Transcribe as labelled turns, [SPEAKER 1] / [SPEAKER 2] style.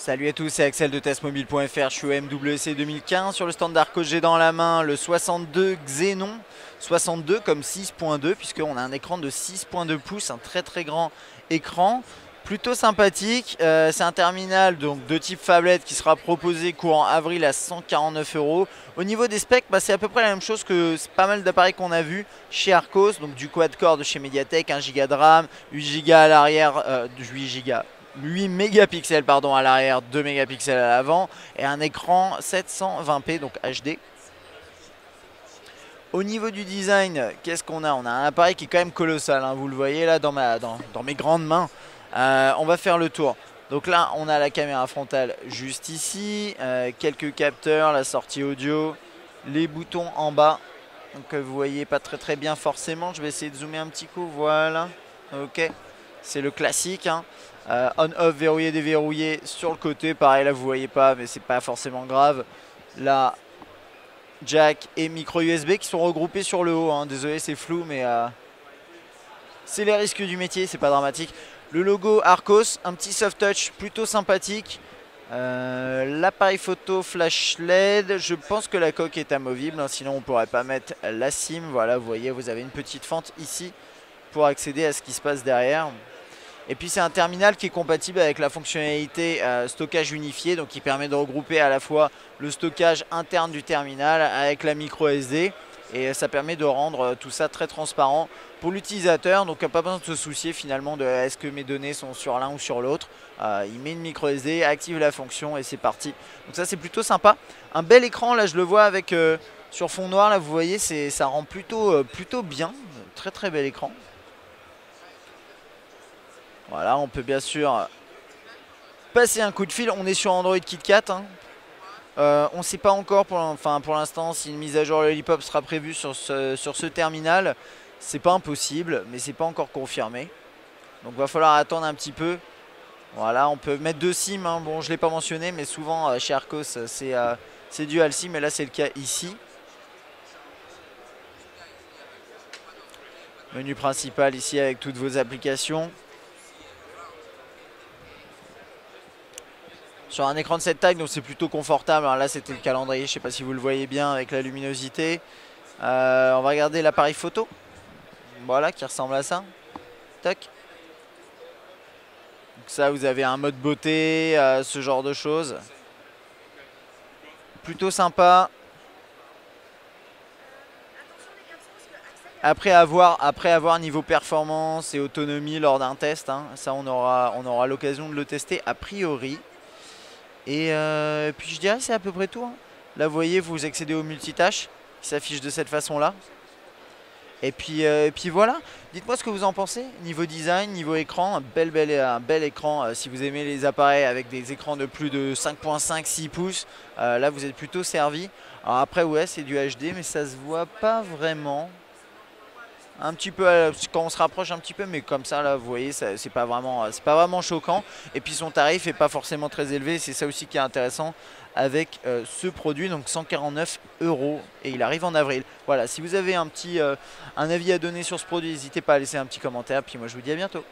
[SPEAKER 1] Salut à tous, c'est Axel de testmobile.fr, je suis au MWC 2015 sur le stand d'Arcos, j'ai dans la main le 62 Xenon, 62 comme 6.2 puisqu'on a un écran de 6.2 pouces, un très grand écran, plutôt sympathique. C'est un terminal donc de type phablette qui sera proposé courant avril à 149 €. Au niveau des specs, c'est à peu près la même chose que pas mal d'appareils qu'on a vu chez Arcos, donc du quad-core de chez Mediatek, 1 Go de RAM, 8 Go à l'arrière, 8 mégapixels pardon, à l'arrière, 2 mégapixels à l'avant et un écran 720p donc HD. Au niveau du design, qu'est-ce qu'on a? On a un appareil qui est quand même colossal, hein, vous le voyez là dans mes grandes mains. On va faire le tour. Donc là on a la caméra frontale juste ici, quelques capteurs, la sortie audio, les boutons en bas. Donc vous voyez pas très bien forcément, je vais essayer de zoomer un petit coup, voilà. Ok, c'est le classique, hein. On-off, verrouillé, déverrouillé sur le côté, pareil là vous voyez pas mais c'est pas forcément grave. Là, jack et micro USB qui sont regroupés sur le haut, hein. Désolé c'est flou mais c'est les risques du métier, c'est pas dramatique. Le logo Arcos, un petit soft touch plutôt sympathique. L'appareil photo flash LED, je pense que la coque est amovible, hein, sinon on pourrait pas mettre la SIM. Voilà, vous voyez, vous avez une petite fente ici pour accéder à ce qui se passe derrière. Et puis c'est un terminal qui est compatible avec la fonctionnalité stockage unifié, donc qui permet de regrouper à la fois le stockage interne du terminal avec la micro SD. Et ça permet de rendre tout ça très transparent pour l'utilisateur. Donc il n'y a pas besoin de se soucier finalement de est-ce que mes données sont sur l'un ou sur l'autre. Il met une micro SD, active la fonction et c'est parti. Donc ça c'est plutôt sympa. Un bel écran, là je le vois avec sur fond noir, là vous voyez, ça rend plutôt bien. Très bel écran. Voilà, on peut bien sûr passer un coup de fil. On est sur Android KitKat, hein. On ne sait pas encore pour l'instant si une mise à jour Lollipop sera prévue sur ce terminal. C'est pas impossible, mais c'est pas encore confirmé. Donc va falloir attendre un petit peu. Voilà, on peut mettre 2 SIM, hein. Bon, je ne l'ai pas mentionné, mais souvent chez Arcos c'est dual SIM, et là c'est le cas ici. Menu principal ici avec toutes vos applications. Sur un écran de cette taille, donc c'est plutôt confortable. Alors là, c'était le calendrier, je ne sais pas si vous le voyez bien avec la luminosité. On va regarder l'appareil photo. Voilà, qui ressemble à ça. Tac. Donc ça, vous avez un mode beauté, ce genre de choses. Plutôt sympa. Après avoir niveau performance et autonomie lors d'un test, hein, ça on aura l'occasion de le tester a priori. Et puis je dirais c'est à peu près tout, hein. Là vous voyez, vous accédez au multitâche qui s'affiche de cette façon là. Et puis voilà, dites-moi ce que vous en pensez. Niveau design, niveau écran, un bel écran. Si vous aimez les appareils avec des écrans de plus de 5.5, 6 pouces, là vous êtes plutôt servi. Alors après ouais, c'est du HD mais ça se voit pas vraiment. Un petit peu quand on se rapproche un petit peu, mais comme ça là vous voyez, c'est pas vraiment choquant. Et puis son tarif est pas forcément très élevé, c'est ça aussi qui est intéressant avec ce produit, donc 149 € et il arrive en avril. Voilà, si vous avez un avis à donner sur ce produit, n'hésitez pas à laisser un petit commentaire, puis moi je vous dis à bientôt.